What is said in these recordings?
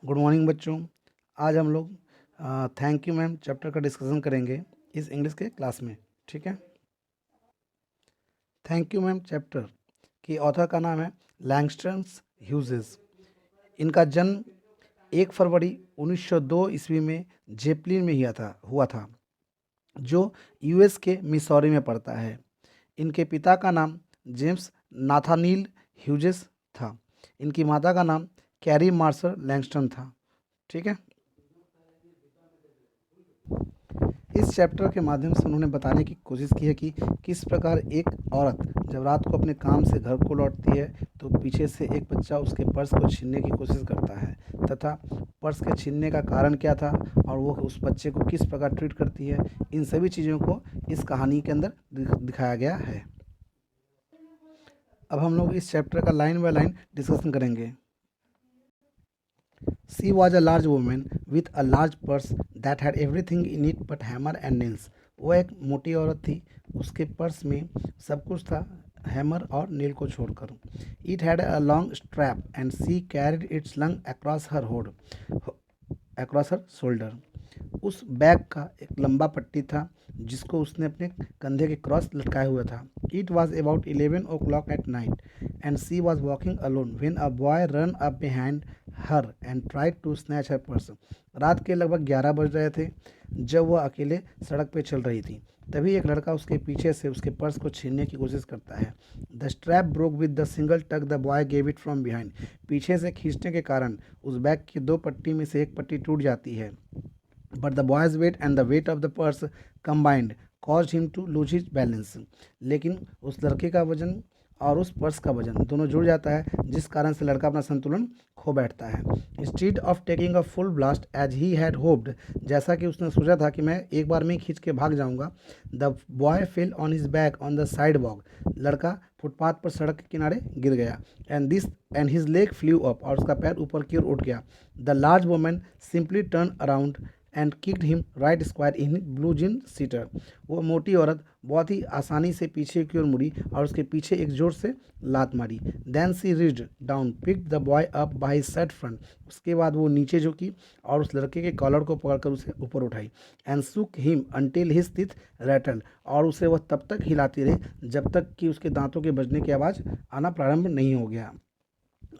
Good morning बच्चों। आज हम लोग थैंक यू मैम चैप्टर का डिस्कशन करेंगे इस इंग्लिश के क्लास में। ठीक है। थैंक यू मैम चैप्टर की ऑथर का नाम है लैंगस्टन ह्यूजेस। इनका जन्म 1 फरवरी 1902 ईस्वी में जेपलिन में हुआ था जो यूएस के मिसौरी में पड़ता है। इनके पिता का नाम जेम्स नाथानील ह्यूजेस था। इनकी माता का नाम कैरी मार्शल लैंगस्टन था। ठीक है। इस चैप्टर के माध्यम से उन्होंने बताने की कोशिश की है कि किस प्रकार एक औरत जब रात को अपने काम से घर को लौटती है तो पीछे से एक बच्चा उसके पर्स को छीनने की कोशिश करता है तथा पर्स के छीनने का कारण क्या था और वो उस बच्चे को किस प्रकार ट्रीट करती है, इन सभी चीज़ों को इस कहानी के अंदर दिखाया गया है। अब हम लोग इस चैप्टर का लाइन बाय लाइन डिस्कशन करेंगे। She was a large woman with a large purse that had everything in it but hammer and nails. वो एक मोटी औरत थी, उसके पर्स में सब कुछ था हैमर और नील को छोड़कर। It had a long strap and she carried it slung across her shoulder. उस बैग का एक लंबा पट्टी था जिसको उसने अपने कंधे के क्रॉस लटकाए हुआ था। It was about 11 o'clock at night and she was walking alone when a boy run up behind her and tried to snatch her purse. रात के लगभग 11 बज रहे थे जब वह अकेले सड़क पर चल रही थी। तभी एक लड़का उसके पीछे से उसके पर्स को छीनने की कोशिश करता है। The strap broke with the single tug the boy gave it from behind. पीछे से खींचने के कारण उस बैग की 2 पट्टी में से एक पट्टी टूट जाती है। But the boy's weight and the weight of the purse combined caused him to lose his balance. लेकिन उस लड़के का वजन और उस पर्स का वजन दोनों जुड़ जाता है जिस कारण से लड़का अपना संतुलन खो बैठता है। Instead of taking a full blast as he had hoped, जैसा कि उसने सोचा था कि मैं एक बार में ही खींच के भाग जाऊंगा, the boy fell on his back on the sidewalk. लड़का फुटपाथ पर सड़क के किनारे गिर गया and his leg flew up और उसका पैर ऊपर की ओर उठ गया। The large woman simply turned around and kicked him right square in blue gene seater. वो मोटी औरत बहुत ही आसानी से पीछे की ओर मुड़ी और उसके पीछे एक जोर से लात मारी। Then she reached down picked the boy up by his shirt front. उसके बाद वो नीचे झुकी और उस लड़के के कॉलर को पकड़कर उसे ऊपर उठाई। And shook him until his teeth rattle. और उसे वह तब तक हिलाती रही जब तक कि उसके दांतों के बजने की आवाज़ आना प्रारंभ नहीं हो गया।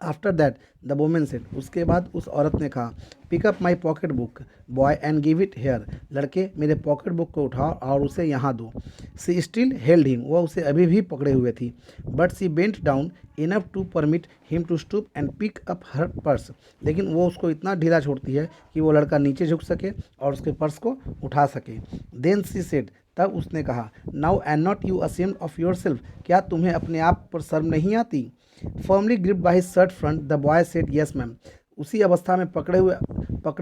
After that the women said, उसके बाद उस औरत ने कहा, pick up my pocket book boy and give it here. लड़के मेरे पॉकेट बुक को उठाओ और उसे यहाँ दो। सी स्टिल हेल्ड हिम, वह उसे अभी भी पकड़े हुए थी। But she bent down enough to permit him to stoop and pick up her purse. लेकिन वो उसको इतना ढीला छोड़ती है कि वो लड़का नीचे झुक सके और उसके पर्स को उठा सके। देन सी सेड, तब उसने कहा, now and not you ashamed of your self, क्या तुम्हें अपने आप पर शर्म नहीं आती। Firmly gripped bye his shirt front the boy said yes ma'am. उसी अवस्था में पकड़े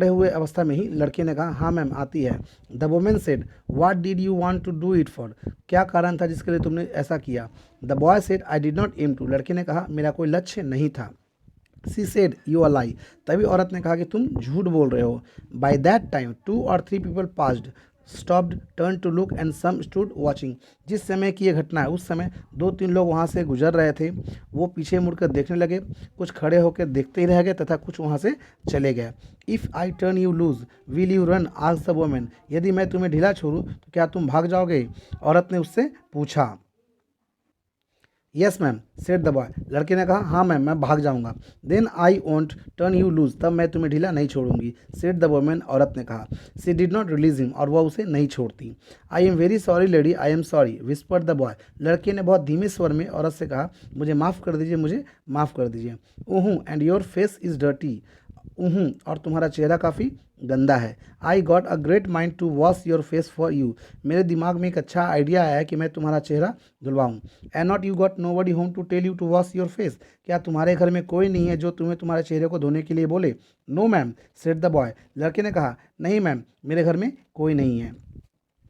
हुए अवस्था में ही लड़के ने कहा, हाँ मैम आती है। The women said, what did you want to do it for, क्या कारण था जिसके लिए तुमने ऐसा किया। The boy said, I did not aim to. लड़के ने कहा, मेरा कोई लक्ष्य नहीं था। She said, you are lie. तभी औरत ने कहा कि तुम झूठ बोल रहे हो। By that time 2 or 3 people passed stopped turn to look and some stood watching. जिस समय की ये घटना है उस समय 2-3 लोग वहाँ से गुजर रहे थे। वो पीछे मुड़कर देखने लगे, कुछ खड़े होकर देखते ही रह गए तथा कुछ वहाँ से चले गए। If I turn you loose will you run, asked the woman. यदि मैं तुम्हें ढीला छोड़ूं तो क्या तुम भाग जाओगे, औरत ने उससे पूछा। Yes ma'am said the boy. लड़के ने कहा, हाँ मैम मैं भाग जाऊंगा। Then I won't turn you loose, तब मैं तुम्हें ढीला नहीं छोड़ूंगी, सेड द वुमन। औरत ने कहा। सी डिड नॉट रिलीज हिम, और वह उसे नहीं छोड़ती। I am very sorry lady, I am sorry whispered the boy. लड़के ने बहुत धीमे स्वर में औरत से कहा, मुझे माफ़ कर दीजिए, मुझे माफ़ कर दीजिए। ओहूँ and your face is dirty. और तुम्हारा चेहरा काफ़ी गंदा है। I got a great mind to wash your face for you. मेरे दिमाग में एक अच्छा आइडिया आया है कि मैं तुम्हारा चेहरा धुलवाऊँ। And not you got nobody home to tell you to wash your face. क्या तुम्हारे घर में कोई नहीं है जो तुम्हें तुम्हारे चेहरे को धोने के लिए बोले। No ma'am said the boy. लड़के ने कहा, नहीं मैम मेरे घर में कोई नहीं है।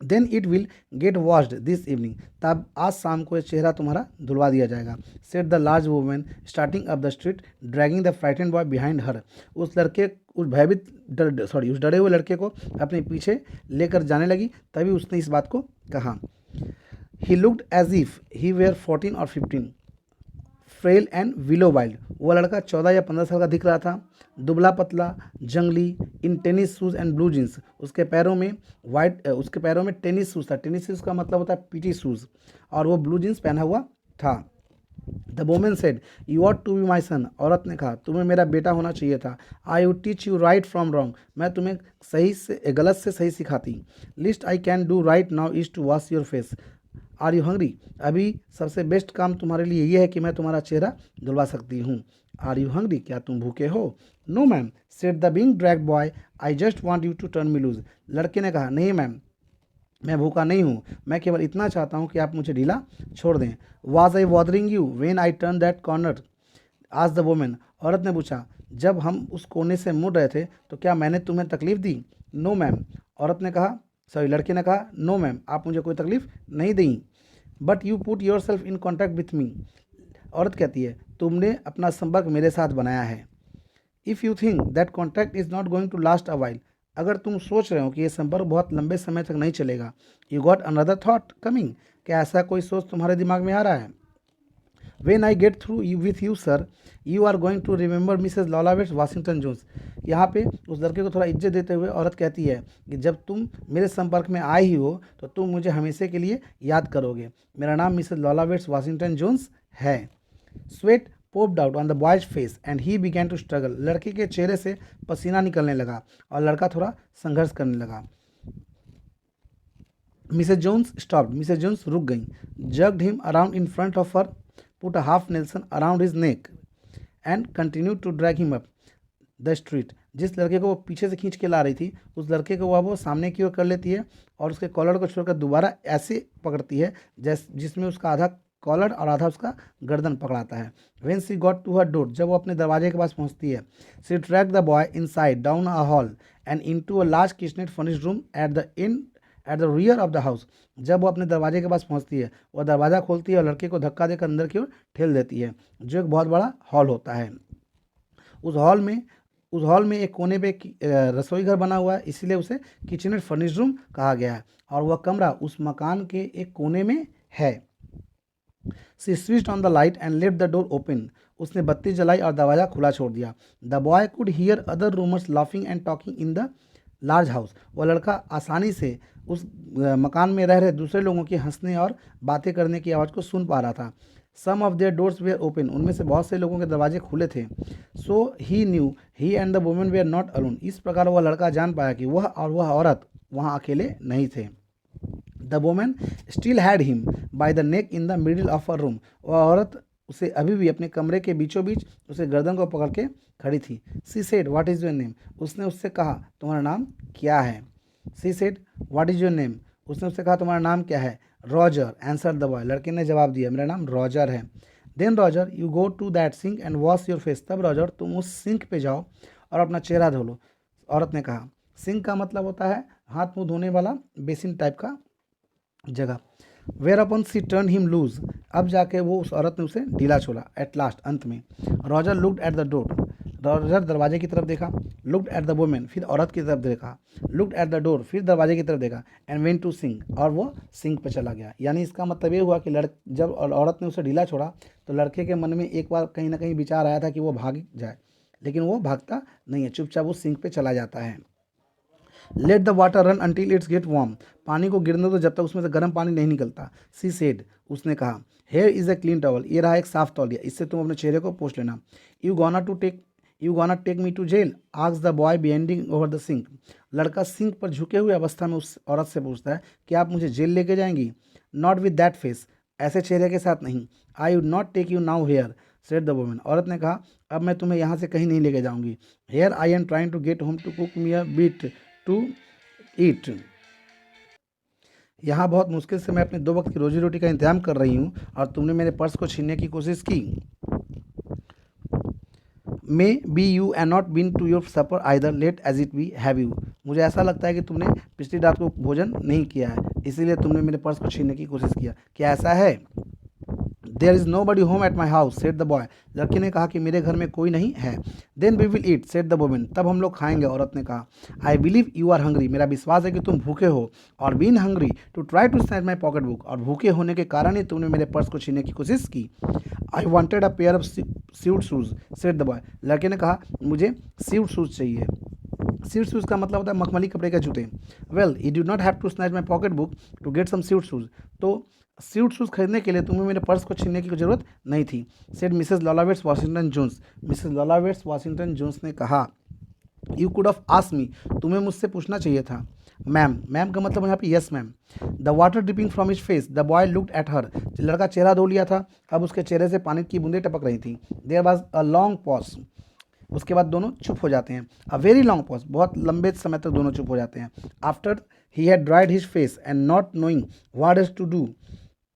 Then it will get washed this evening, तब आज शाम को ये चेहरा तुम्हारा धुलवा दिया जाएगा। Set the large women starting up the street dragging the frightened boy behind her. उस डरे हुए लड़के को अपने पीछे लेकर जाने लगी। तभी उसने इस बात को कहा। He looked as if he were 14 or 15। Frail and willow wild. वो लड़का 14 या 15 साल का दिख रहा था, दुबला पतला, जंगली, in tennis shoes and blue jeans. उसके पैरों में टेनिस शूज़ था। टेनिस शूज़ का मतलब होता है पीटी शूज़, और वो ब्लू जींस पहना हुआ था। The women said, you ought to be my son. औरत ने कहा, तुम्हें मेरा बेटा होना चाहिए था। I would teach you right from wrong. मैं तुम्हें सही से गलत से सही सिखाती। Least I can do right now is to wash your face. Are you hungry. अभी सबसे बेस्ट काम तुम्हारे लिए ये है कि मैं तुम्हारा चेहरा धुलवा सकती हूँ। आर यू हंग्री, क्या तुम भूखे हो? No ma'am, said the being dragged boy, I just want you to turn me loose. लड़के ने कहा, नहीं मैम, मैं भूखा नहीं हूँ, मैं केवल इतना चाहता हूँ कि आप मुझे ढीला छोड़ दें। Was I bothering you when I turn that corner, आज द वुमेन। औरत ने पूछा, जब हम उस कोने से मुड़ रहे थे तो क्या मैंने तुम्हें तकलीफ दी? No ma'am. लड़के ने कहा, नो मैम, आप मुझे कोई तकलीफ नहीं दी। But you put yourself in contact with me. औरत कहती है, तुमने अपना संपर्क मेरे साथ बनाया है। If you think that contact is not going to last a while, अगर तुम सोच रहे हो कि ये संपर्क बहुत लंबे समय तक नहीं चलेगा। You got another thought coming, क्या ऐसा कोई सोच तुम्हारे दिमाग में आ रहा है? When I get through with you, sir, you are going to remember Mrs. Lolawitz Washington Jones। यहाँ पे उस लड़के को थोड़ा इज्जत देते हुए औरत कहती है कि जब तुम मेरे संपर्क में आए ही हो तो तुम मुझे हमेशा के लिए याद करोगे। मेरा नाम मिसेस लॉलाविट्स वाशिंगटन जोन्स है। Sweat popped out on the boy's face and he began to struggle। लड़के के चेहरे से पसीना निकलने लगा और लड़का थोड़ा संघर्ष करने लगा। Mrs Jones stopped, Mrs Jones रुक गई। Jerked him around in front of her, put a half nelson around his neck and continue to drag him up the street. जिस लड़के को वो पीछे से खींच के ला रही थी, उस लड़के को वो सामने की ओर कर लेती है और उसके कॉलर को छोड़कर दोबारा ऐसे पकड़ती है जिसमें उसका आधा कॉलर और आधा उसका गर्दन पकड़ाता है। When she got to her door, जब वो अपने दरवाजे के पास पहुंचती है, she track the boy inside down a hall and into a large kitchenette furnished room at the rear of the house. जब वो अपने दरवाजे के पास पहुंचती है, वह दरवाज़ा खोलती है और लड़के को धक्का देकर अंदर की ओर ठेल देती है, जो एक बहुत बड़ा हॉल होता है। उस हॉल में एक कोने पे रसोई घर बना हुआ है, इसीलिए उसे किचनेट फर्निश्ड रूम कहा गया है, और वह कमरा उस मकान के एक कोने में है। She switched on the light and left the door open. उसने बत्ती जलाई और दरवाज़ा खुला छोड़ दिया। The boy could hear other rumours laughing and talking in the large house. वह लड़का आसानी से उस मकान में रह रहे दूसरे लोगों के हंसने और बातें करने की आवाज़ को सुन पा रहा था। Some of their doors were open, उनमें से बहुत से लोगों के दरवाजे खुले थे। So he knew he and the women were not alone, इस प्रकार वह लड़का जान पाया कि वह और वह औरत वहाँ अकेले नहीं थे। The women still had him by the neck in the middle of a room, वह औरत उसे अभी भी अपने कमरे के बीचों बीच उसे गर्दन को पकड़ के खड़ी थी। She said, what is your name, उसने उससे कहा, तुम्हारा नाम क्या है? She said, what is your name, उसने उससे कहा, तुम्हारा नाम क्या है? रॉजर, आंसर द बॉय, लड़के ने जवाब दिया, मेरा नाम रॉजर है। Then Roger, you go to that sink and wash your face, तब रॉजर तुम उस सिंक पे जाओ और अपना चेहरा धो लो। औरत ने कहा, सिंक का मतलब होता है हाथ मुंह धोने वाला बेसिन टाइप का जगह। Whereupon she turn him loose, अब जाके वो उस औरत ने उसे ढीला छोड़ा। एट लास्ट, अंत में। Roger looked at the door, Roger दरवाजे की तरफ देखा। लुक्ड एट द वुमेन, फिर औरत की तरफ देखा। लुक्ड एट द डोर, फिर दरवाजे की तरफ देखा। एंड वेंट टू सिंक, और वो सिंक पे चला गया। यानी इसका मतलब ये हुआ कि जब औरत ने उसे ढीला छोड़ा तो लड़के के मन में एक बार कहीं ना कहीं विचार आया था कि वो भाग जाए, लेकिन वो भागता नहीं है, चुपचाप वो सिंक पे चला जाता है। Let the water run until it's get warm, पानी को गिरने दो जब तक उसमें से गर्म पानी नहीं निकलता। सी सेड, उसने कहा, here is a clean towel, ये रहा एक साफ तौलिया, इससे तुम अपने चेहरे को पोंछ लेना। You gonna take me to jail, asked the boy bending over the sink, लड़का सिंक पर झुके हुए अवस्था में उस औरत से पूछता है, क्या आप मुझे जेल लेके जाएंगी? नॉट विद दैट फेस, ऐसे चेहरे के साथ नहीं। I would not take you nowhere, said the woman, औरत ने कहा, अब मैं तुम्हें यहाँ से कहीं नहीं लेके जाऊँगी। Here I am trying to get home to cook me a bit to eat, यहाँ बहुत मुश्किल से मैं अपने 2 वक्त की रोजी रोटी का इंतजाम कर रही हूँ और तुमने मेरे पर्स को छीनने की कोशिश की। Maybe you and not been to your supper either, late as it be, have you, मुझे ऐसा लगता है कि तुमने पिछली रात को भोजन नहीं किया है, इसीलिए तुमने मेरे पर्स को छीनने की कोशिश किया, क्या ऐसा है? There is nobody home at my house, said the boy, लड़के ने कहा कि मेरे घर में कोई नहीं है। Then we will eat, said the woman, तब हम लोग खाएंगे, औरत ने कहा। I believe you are hungry, मेरा विश्वास है कि तुम भूखे हो, or been hungry to try to snatch my pocket book, और भूखे होने के कारण ही तुमने मेरे पर्स को छीनने की कोशिश की। I wanted a pair of suede shoes said the boy. लड़के ने कहा मुझे स्यूट शूज़ चाहिए। स्यूट शूज़ का मतलब होता है मखमली कपड़े के जूते। Well you do not have to snatch my pocket book to get some suede shoes. तो स्यूट शूज़ खरीदने के लिए तुम्हें मेरे पर्स को छीनने की ज़रूरत नहीं थी, said Mrs Luella Bates Washington Jones. Mrs Luella Bates Washington Jones ने कहा you could of ask me, तुम्हें मुझसे पूछना चाहिए था। मैम, मैम का मतलब यहाँ पे yes ma'am. The water dripping from his face, the boy looked at her. लड़का चेहरा धो लिया था, अब उसके चेहरे से पानी की बूंदें टपक रही थी। There was a long pause, उसके बाद दोनों चुप हो जाते हैं। अ वेरी लॉन्ग पॉज, बहुत लंबे समय तक दोनों चुप हो जाते हैं। After he had dried his face and not knowing what is to do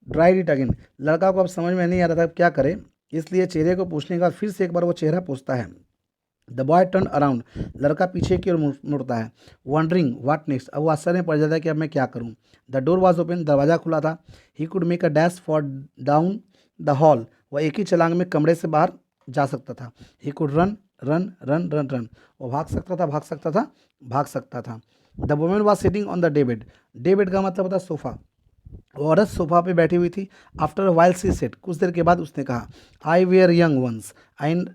dried it again. लड़का को अब समझ में नहीं आ रहा था क्या करे, इसलिए चेहरे को पूछने के बाद फिर से एक बार वो चेहरा पूछता है। द बॉय टर्न अराउंड, लड़का पीछे की ओर मुड़ता है। वंडरिंग व्हाट नेक्स्ट, अब वो आश्चर्य में पड़ जाता है कि अब मैं क्या करूँ। द डोर वॉज ओपन, दरवाज़ा खुला था। He could make a dash for down the hall, वह एक ही छलांग में कमरे से बाहर जा सकता था। He could run run run run run, वो भाग सकता था भाग सकता था भाग सकता था। The women was sitting on the day bed, day bed का मतलब होता है सोफ़ा। वो औरत सोफा पे बैठी हुई थी। आफ्टर वाइल सी सेट, कुछ देर के बाद उसने कहा I were young once and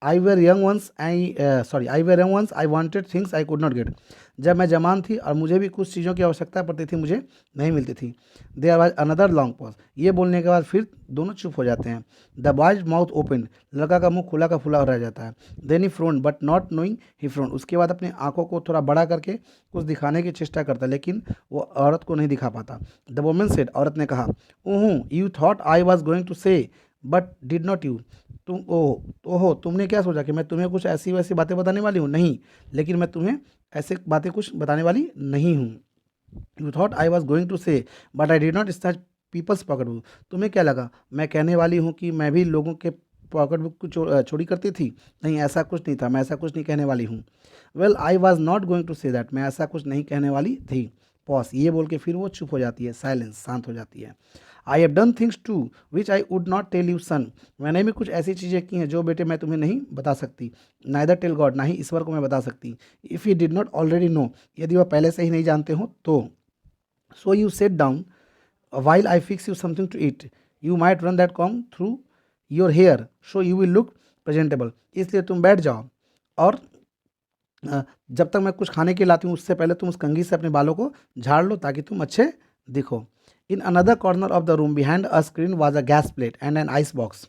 I were young once I wanted things I could not get. जब मैं जवान थी और मुझे भी कुछ चीज़ों की आवश्यकता पड़ती थी, मुझे नहीं मिलती थी। There was another long pause, ये बोलने के बाद फिर दोनों चुप हो जाते हैं। द बॉयज माउथ ओपन, लड़का का मुंह खुला का खुला रह जाता है। Then he frowned but not knowing he frowned, उसके बाद अपने आंखों को थोड़ा बड़ा करके कुछ दिखाने की चेष्टा करता है, लेकिन वो औरत को नहीं दिखा पाता। द वुमन सेड, औरत ने कहा oh you thought I was going to say but did not you. तुम ओहो तुमने क्या सोचा कि मैं तुम्हें कुछ ऐसी वैसी बातें बताने वाली हूँ? नहीं, लेकिन मैं तुम्हें ऐसे बातें कुछ बताने वाली नहीं हूँ। You thought I was going to say but I did not snatch people's pocket book, तुम्हें क्या लगा मैं कहने वाली हूँ कि मैं भी लोगों के पॉकेट बुक को चोरी करती थी? नहीं, ऐसा कुछ नहीं था, मैं ऐसा कुछ नहीं कहने वाली हूँ। Well I was not going to say that, मैं ऐसा कुछ नहीं कहने वाली थी। पॉज, ये बोल के फिर वो चुप हो जाती है, साइलेंस, शांत हो जाती है। I have done things too which I would not tell you son, मैंने भी कुछ ऐसी चीज़ें की हैं जो बेटे मैं तुम्हें नहीं बता सकती। नाइदर टेल गॉड, ना ही ईश्वर को मैं बता सकती। If you did not already know, यदि वह पहले से ही नहीं जानते हो तो। So you set down while I fix you something to eat. You might run that comb through your hair so you will look presentable. इसलिए तुम बैठ जाओ और जब तक मैं कुछ खाने के लिए लाती हूँ उससे पहले तुम उस कंघी से अपने बालों को झाड़ लो ताकि तुम अच्छे दिखो। In another corner of the room behind a screen was a gas plate and an ice box.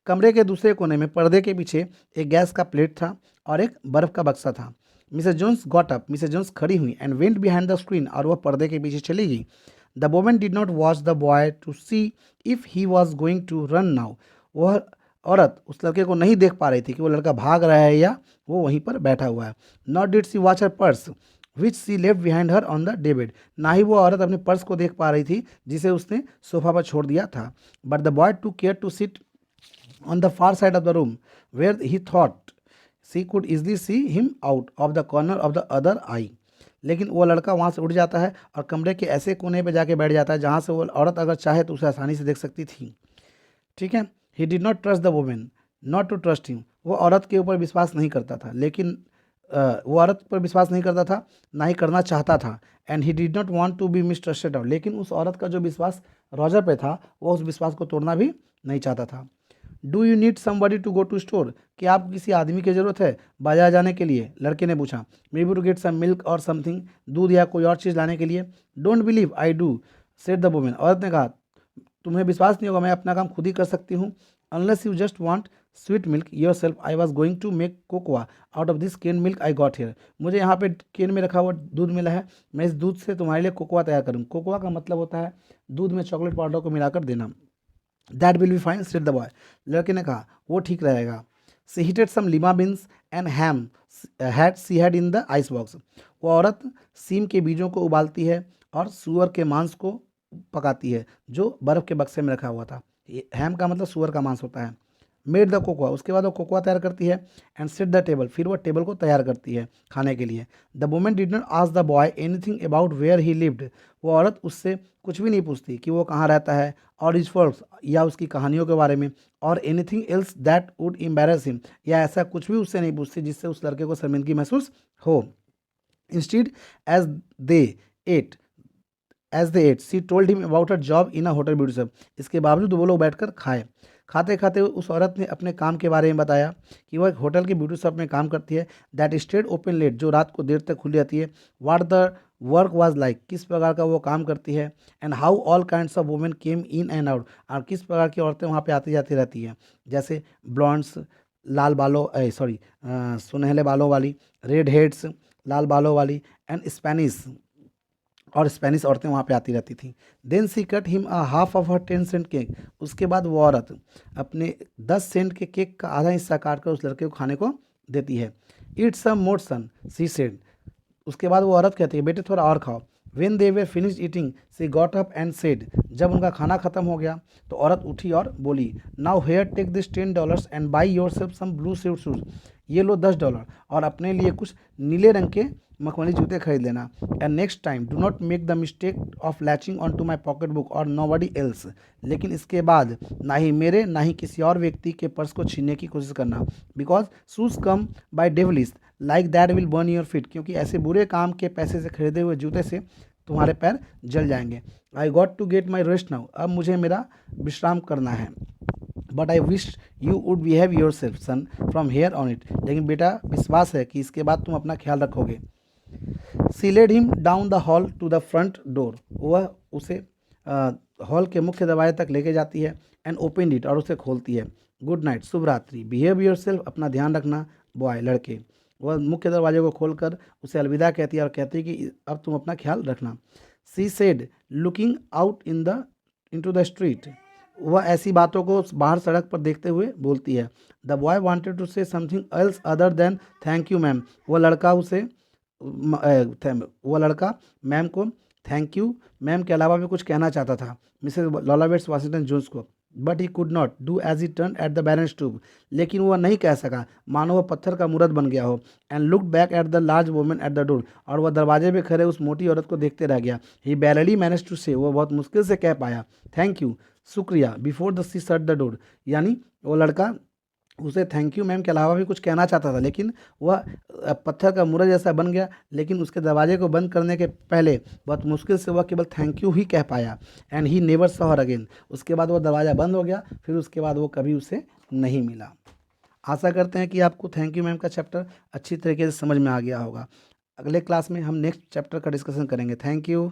कमरे के दूसरे कोने में पर्दे के पीछे एक गैस का प्लेट था और एक बर्फ़ का बक्सा था। Mrs Jones got up, Mrs Jones खड़ी हुई and went behind the screen, और वह पर्दे के पीछे चली गई। The woman did not watch the boy to see if he was going to run now, वह औरत उस लड़के को नहीं देख पा रही थी कि वो लड़का भाग रहा है या वो वहीं पर बैठा हुआ है। Not did she watch her purse which she left behind her on the day bed, ना ही वो औरत अपने पर्स को देख पा रही थी जिसे उसने सोफा पर छोड़ दिया था। But the boy to care to sit on the far side of the room where he thought she could easily see him out of the corner of the other eye। लेकिन वो लड़का वहाँ से उठ जाता है और कमरे के ऐसे कोने पे जाके बैठ जाता है जहाँ से वो औरत अगर चाहे तो उसे आसानी से देख सकती थी। ठीक है। He did not trust the women not to trust him, वो औरत के ऊपर विश्वास नहीं करता था, लेकिन वो औरत पर विश्वास नहीं करता था, ना ही करना चाहता था। And he did not want to be mistrusted out, लेकिन उस औरत का जो विश्वास रॉजर पे था वो उस विश्वास को तोड़ना भी नहीं चाहता था। Do you need somebody to go to store, क्या आपको किसी आदमी की ज़रूरत है बाजार जाने के लिए? लड़के ने पूछा। Maybe to get some milk or something, दूध या कोई और चीज़ लाने के लिए। Don't believe I do said the women, औरत ने कहा तुम्हें विश्वास नहीं होगा, मैं अपना काम खुद ही कर सकती हूँ। Unless you just want sweet milk yourself I was going to make cocoa out of this can milk I got here, मुझे यहाँ पे केन में रखा हुआ दूध मिला है, मैं इस दूध से तुम्हारे लिए कोकोआ तैयार करूँ। कोकोआ का मतलब होता है दूध में चॉकलेट पाउडर को मिलाकर देना। That will be fine said the boy, लड़के ने कहा वो ठीक रहेगा। She heated some lima beans and ham had in the ice box, वो औरत सीम के बीजों को उबालती है और सुअर के मांस को पकाती है जो बर्फ़ के बक्से में रखा हुआ था। हैम का मतलब सुअर का मांस होता है। मेड द कोकोआ, उसके बाद वो कोकोआ तैयार करती है। एंड सेट द टेबल, फिर वो टेबल को तैयार करती है खाने के लिए। The women did not ask the boy anything about where he lived, वो औरत उससे कुछ भी नहीं पूछती कि वो कहाँ रहता है और इज फॉल्स या उसकी कहानियों के बारे में, और anything else that would embarrass him, या ऐसा कुछ भी उससे नहीं पूछती जिससे उस लड़के को शर्मिंदगी महसूस हो। Instead as they ate she told him about her job in a hotel beauty shop, इसके बावजूद वो लोग बैठकर खाए। खाते खाते उस औरत ने अपने काम के बारे में बताया कि वह एक होटल की ब्यूटी शॉप में काम करती है, दैट स्टेड ओपन लेट, जो रात को देर तक खुली रहती है, what the work was like, किस प्रकार का वो काम करती है, and how all kinds of women came in and out, और किस प्रकार की औरतें वहाँ पे आती जाती रहती हैं, जैसे ब्लॉन्ड्स, लाल बालों सॉरी सुनहले बालों वाली, रेड हेड्स, लाल बालों वाली, एंड स्पेनिश, और स्पेनिश औरतें वहाँ पे आती रहती थी। Then she cut him a half of her 10 cent cake, उसके बाद वो औरत अपने 10 सेंट के केक का आधा हिस्सा काट कर उस लड़के को खाने को देती है। It's some more sun, she said, उसके बाद वो औरत कहती है बेटे थोड़ा और खाओ। When they were finish eating she got up and said, जब उनका खाना खत्म हो गया तो औरत उठी और बोली, now here take this $10 and buy yourself some blue suede shoes, ये लो $10 और अपने लिए कुछ नीले रंग के मखमली जूते खरीद लेना। And next time do not make the mistake of latching on to my pocket book or nobody else, लेकिन इसके बाद ना ही मेरे ना ही किसी और व्यक्ति के पर्स को छीनने की कोशिश करना, because shoes come by devils like that will burn your feet, क्योंकि ऐसे बुरे काम के पैसे से खरीदे हुए जूते से तुम्हारे पैर जल जाएंगे। I got to get my rest now, अब मुझे मेरा विश्राम करना है। But I wish you would behave yourself son from here on it, लेकिन बेटा विश्वास है कि इसके बाद तुम अपना ख्याल रखोगे। She led him down the hall to the front door, वह उसे हॉल के मुख्य दरवाजे तक लेके जाती है, एंड ओपन इट, और उसे खोलती है। गुड नाइट, शुभ रात्रि, बिहेव योर सेल्फ, अपना ध्यान रखना, बॉय, लड़के। वह मुख्य दरवाजे को खोलकर उसे अलविदा कहती है और कहती है कि अब तुम अपना ख्याल रखना। She said looking out into the street, वह ऐसी बातों को बाहर सड़क पर देखते हुए बोलती है। The boy wanted to say something else other than thank you ma'am, वो लड़का मैम को थैंक यू मैम के अलावा भी कुछ कहना चाहता था, मिसेस लॉलावेट्स वाशिंगटन जोन्स को, but he could not do as he turn at the balance tube, लेकिन वह नहीं कह सका मानो वह पत्थर का मूर्त बन गया हो। And look back at the large woman at the door, और वह दरवाजे पे खड़े उस मोटी औरत को देखते रह गया। ही बैरली मैनेज टू से, वह बहुत मुश्किल से कह पाया थैंक यू, शुक्रिया, before the she shut the door, यानी वो लड़का उसे थैंक यू मैम के अलावा भी कुछ कहना चाहता था, लेकिन वह पत्थर का मूर्त जैसा बन गया, लेकिन उसके दरवाजे को बंद करने के पहले बहुत मुश्किल से वह केवल थैंक यू ही कह पाया। And he never saw her again, उसके बाद वो दरवाज़ा बंद हो गया, फिर उसके बाद वो कभी उसे नहीं मिला। आशा करते हैं कि आपको थैंक यू मैम का चैप्टर अच्छी तरीके से समझ में आ गया होगा। अगले क्लास में हम नेक्स्ट चैप्टर का डिस्कशन करेंगे। Thank you.